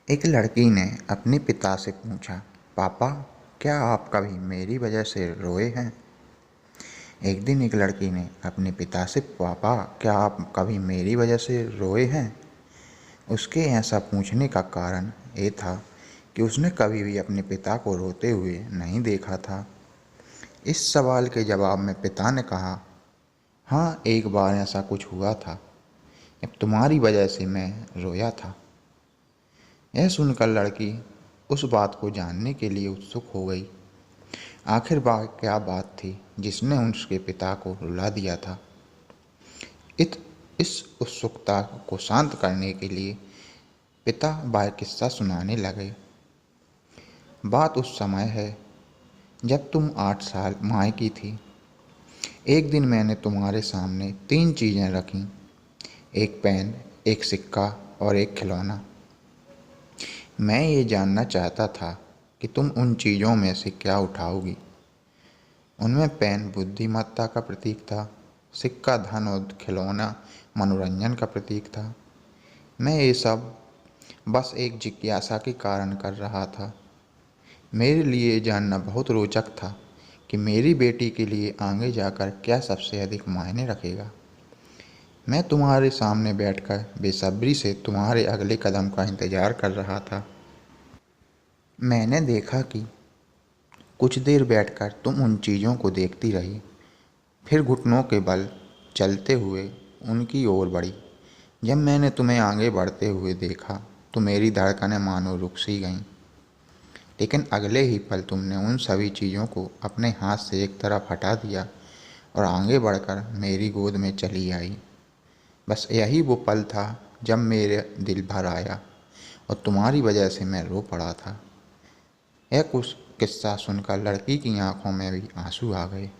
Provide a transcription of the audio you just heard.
एक लड़की ने अपने पिता से पूछा, पापा, क्या आप कभी मेरी वजह से रोए हैं? एक दिन एक लड़की ने अपने पिता से, पापा, क्या आप कभी मेरी वजह से रोए हैं? उसके ऐसा पूछने का कारण ये था कि उसने कभी भी अपने पिता को रोते हुए नहीं देखा था। इस सवाल के जवाब में पिता ने कहा, हाँ, एक बार ऐसा कुछ हुआ था। अब तुम्हारी वजह से मैं रोया था। यह सुनकर लड़की उस बात को जानने के लिए उत्सुक हो गई। आखिर क्या बात थी जिसने उसके पिता को रुला दिया था? इत इस उत्सुकता को शांत करने के लिए पिता वह किस्सा सुनाने लगे। बात उस समय है जब तुम 8 साल माए की थी। एक दिन मैंने तुम्हारे सामने 3 चीज़ें रखीं, एक पेन, एक सिक्का और एक खिलौना। मैं ये जानना चाहता था कि तुम उन चीज़ों में से क्या उठाओगी। उनमें पेन बुद्धिमत्ता का प्रतीक था, सिक्का धन और खिलौना मनोरंजन का प्रतीक था। मैं ये सब बस एक जिज्ञासा के कारण कर रहा था। मेरे लिए ये जानना बहुत रोचक था कि मेरी बेटी के लिए आगे जाकर क्या सबसे अधिक मायने रखेगा। मैं तुम्हारे सामने बैठकर बेसब्री से तुम्हारे अगले कदम का इंतज़ार कर रहा था। मैंने देखा कि कुछ देर बैठकर तुम उन चीज़ों को देखती रही, फिर घुटनों के बल चलते हुए उनकी ओर बढ़ी। जब मैंने तुम्हें आगे बढ़ते हुए देखा तो मेरी धड़कनें मानो रुक सी गईं। लेकिन अगले ही पल तुमने उन सभी चीज़ों को अपने हाथ से एक तरफ हटा दिया और आगे बढ़कर मेरी गोद में चली आई। बस यही वो पल था जब मेरे दिल भर आया और तुम्हारी वजह से मैं रो पड़ा था। यह कुछ किस्सा सुनकर लड़की की आंखों में भी आंसू आ गए।